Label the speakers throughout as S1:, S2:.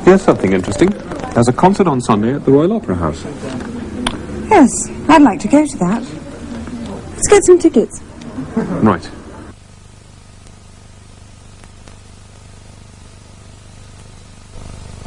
S1: Here's something interesting. There's a concert on Sunday at the Royal Opera House.
S2: Yes, I'd like to go to that. Let's get some tickets.
S1: Right.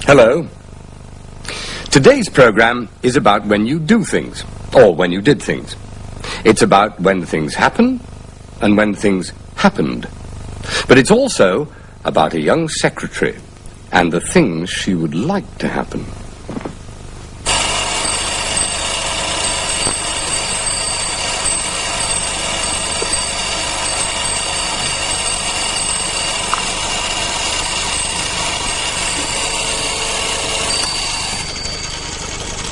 S3: Hello. Today's program is about when you do things, or when you did things. It's about when things happen and when things happened. But it's also about a young secretary and the things she would like to happen.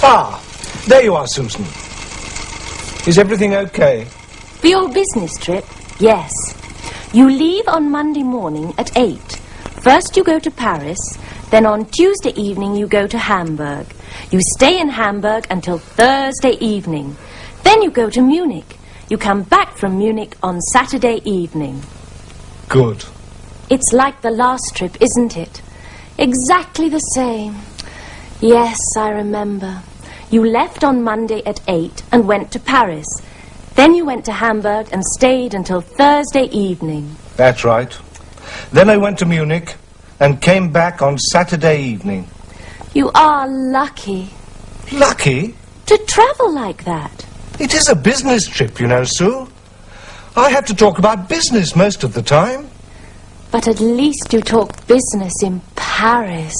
S4: Ah, there you are, Susan. Is everything okay?
S5: For your business trip, yes. You leave on Monday morning at 8. First you go to Paris, then on Tuesday evening you go to Hamburg. You stay in Hamburg until Thursday evening. Then you go to Munich. You come back from Munich on Saturday evening.
S4: Good.
S5: It's like the last trip, isn't it? Exactly the same. Yes, I remember. You left on Monday at 8 and went to Paris. Then you went to Hamburg and stayed until Thursday evening.
S4: That's right. Then I went to Munich and came back on Saturday evening.
S5: You are lucky.
S4: Lucky?
S5: To travel like that.
S4: It is a business trip, you know, Sue. I have to talk about business most of the time.
S5: But at least you talk business in Paris.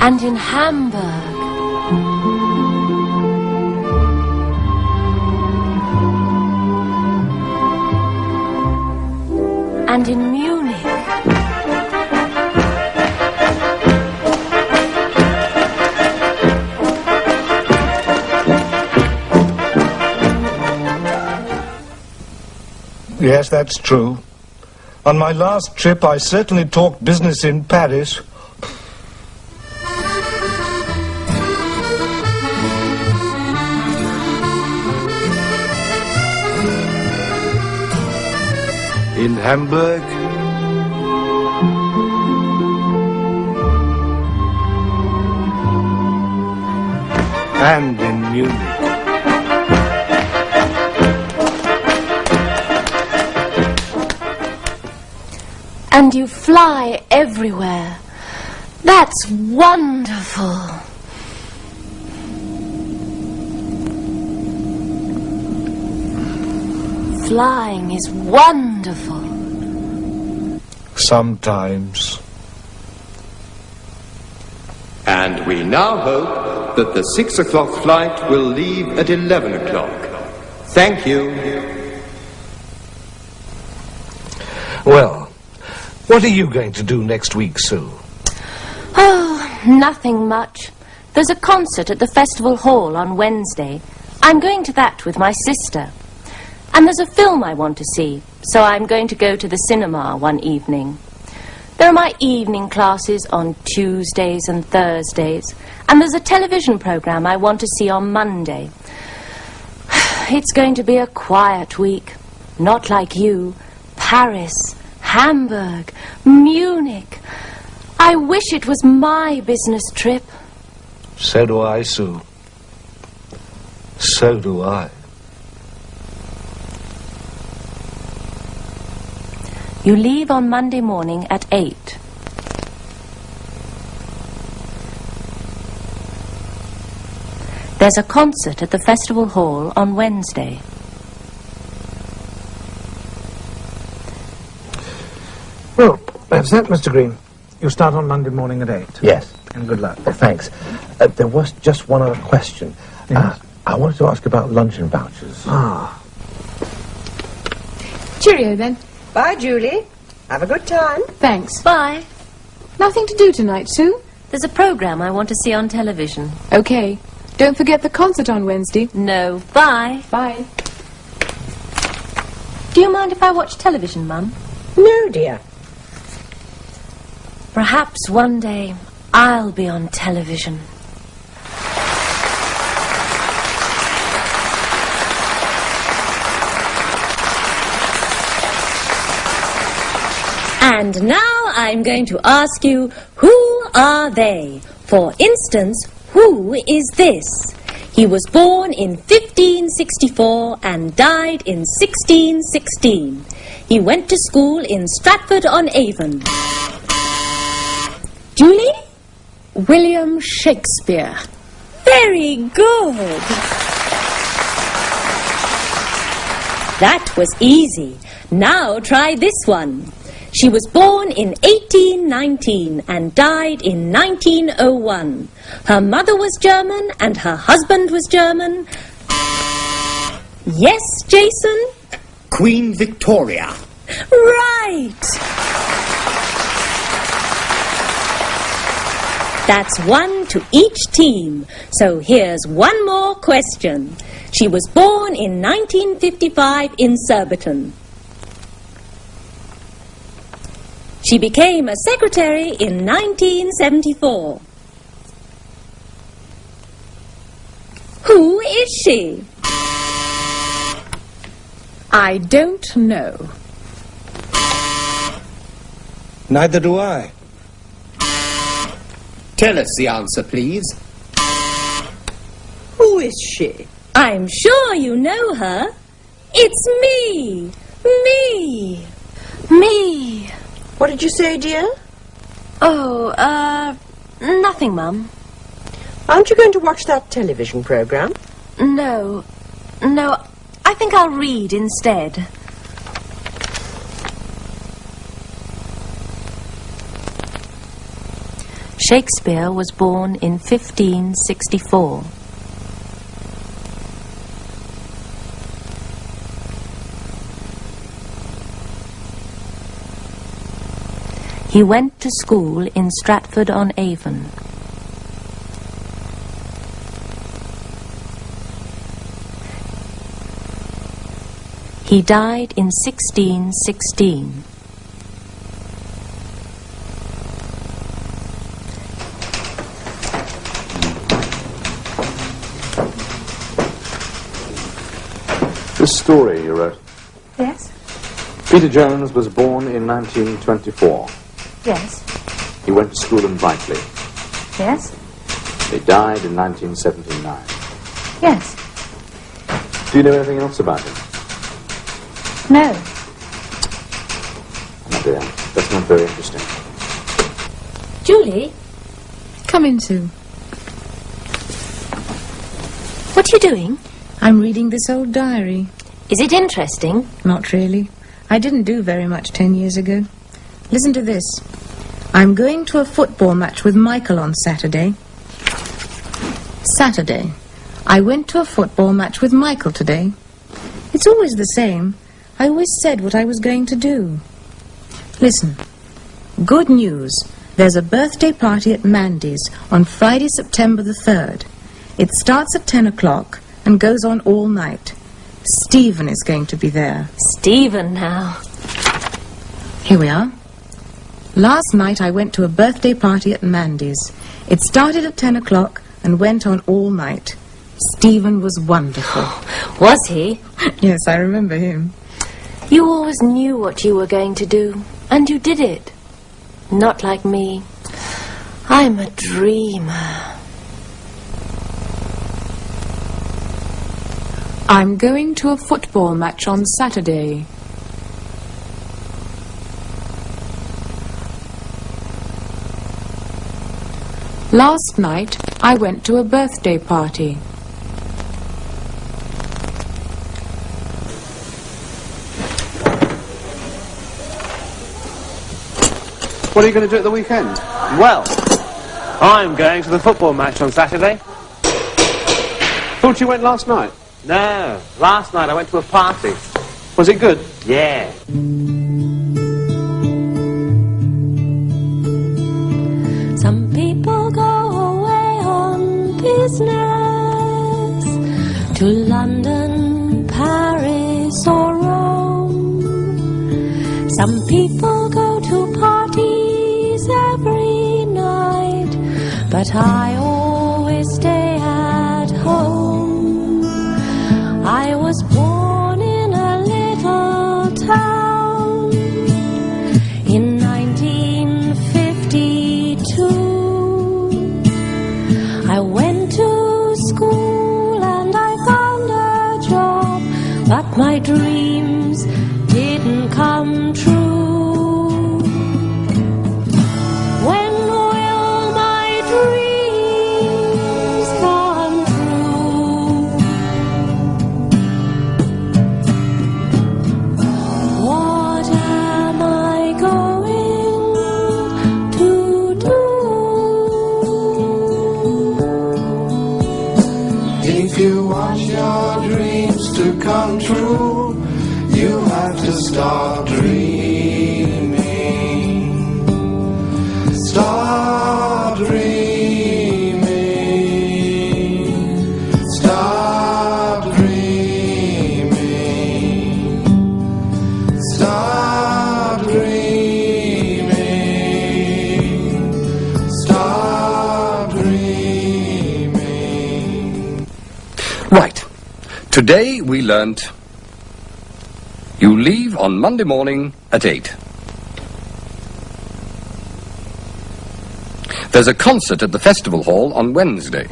S5: And in Hamburg. And in Munich.
S4: Yes, that's true. On my last trip, I certainly talked business in Paris. In Hamburg. And in Munich.
S5: And you fly everywhere. That's wonderful. Flying is wonderful.
S4: Sometimes.
S6: And we now hope that the 6 o'clock flight will leave at 11 o'clock. Thank you.
S4: Well, what are you going to do next week, Sue?
S5: Oh, nothing much. There's a concert at the Festival Hall on Wednesday. I'm going to that with my sister. And there's a film I want to see, so I'm going to go to the cinema one evening. There are my evening classes on Tuesdays and Thursdays, and there's a television program I want to see on Monday. It's going to be a quiet week, not like you. Paris, Hamburg, Munich. I wish it was my business trip.
S4: So do I, Sue. So do I.
S5: You leave on Monday morning at 8. There's a concert at the Festival Hall on Wednesday.
S7: Well, that's that, Mr. Green. You start on Monday morning at 8.
S8: Yes.
S7: And good luck.
S8: Thanks. There was just one other question.
S7: Yes.
S8: I wanted to ask about luncheon vouchers.
S7: Ah.
S9: Cheerio, then.
S2: Bye, Julie. Have a good time.
S9: Thanks.
S5: Bye.
S9: Nothing to do tonight, Sue?
S5: There's a program I want to see on television.
S9: Okay. Don't forget the concert on Wednesday.
S5: No. Bye.
S9: Bye.
S5: Do you mind if I watch television, Mum?
S2: No, dear.
S5: Perhaps one day I'll be on television. And now I'm going to ask you, who are they? For instance, who is this? He was born in 1564 and died in 1616. He went to school in Stratford-on-Avon. Julie?
S9: William Shakespeare.
S5: Very good. That was easy. Now try this one. She was born in 1819 and died in 1901. Her mother was German and her husband was German. Yes, Jason?
S10: Queen Victoria.
S5: Right! That's one to each team. So here's one more question. She was born in 1955 in Surbiton. She became a secretary in 1974. Who is she?
S9: I don't know.
S4: Neither do I.
S10: Tell us the answer, please.
S2: Who is she?
S5: I'm sure you know her. It's me. Me. Me.
S2: What did you say, dear?
S5: Oh, nothing, Mum.
S2: Aren't you going to watch that television programme?
S5: No. No, I think I'll read instead. Shakespeare was born in 1564. He went to school in Stratford-on-Avon. He died in 1616.
S1: This story you wrote.
S2: Yes.
S1: Peter Jones was born in 1924.
S2: Yes.
S1: He went to school in Brightly.
S2: Yes.
S1: He died in 1979.
S2: Yes.
S1: Do you know anything else about him?
S2: No.
S1: Oh dear, that's not very interesting.
S5: Julie,
S9: Come in, Sue.
S5: what are you doing?
S9: I'm reading this old diary.
S5: Is it interesting?
S9: Not really. I didn't do very much 10 years ago. Listen to this. I'm going to a football match with Michael on Saturday. Saturday. I went to a football match with Michael today. It's always the same. I always said what I was going to do. Listen. Good news. There's a birthday party at Mandy's on Friday, September the 3rd. It starts at 10 o'clock and goes on all night. Stephen is going to be there.
S5: Stephen now.
S9: Here we are. Last night I went to a birthday party at Mandy's. It started at 10 o'clock and went on all night. Stephen was wonderful.
S5: Was he?
S9: Yes, I remember him.
S5: You always knew what you were going to do, and you did it. Not like me. I'm a dreamer.
S9: I'm going to a football match on Saturday. Last night I went to a birthday party.
S11: What are you going to do at the weekend? Well, I'm going to the football match on Saturday. Thought you went last night? No, last night I went to a party. Was it good? Yeah.
S5: Some people go away on business to London, Paris or Rome. Some people go to parties every but I always stay at home. I was born in a little town in 1952. I went to school and I found a job, but my dreams didn't come true. When will my dreams come true? What am I going to do?
S12: If you want your dreams to come true, you have to start dreaming. Start dreaming. Start dreaming. Start dreaming. Start dreaming.
S3: Right. Today we learnt you leave on Monday morning at 8. There's a concert at the festival hall on Wednesday.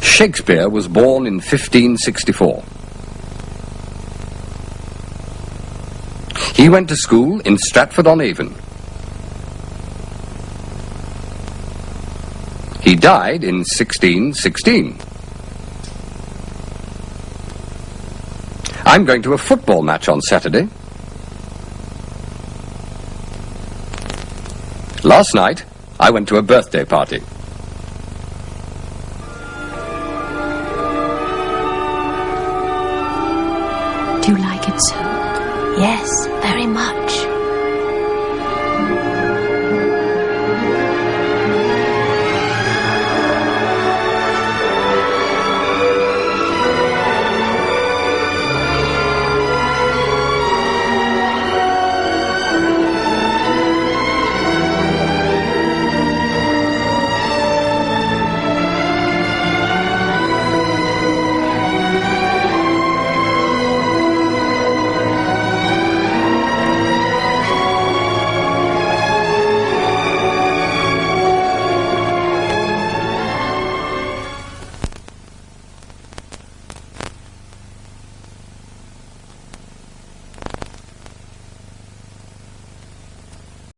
S3: Shakespeare was born in 1564. He went to school in Stratford-on-Avon. He died in 1616. I'm going to a football match on Saturday. Last night, I went to a birthday party.
S5: Do you like it so? Yes, very much.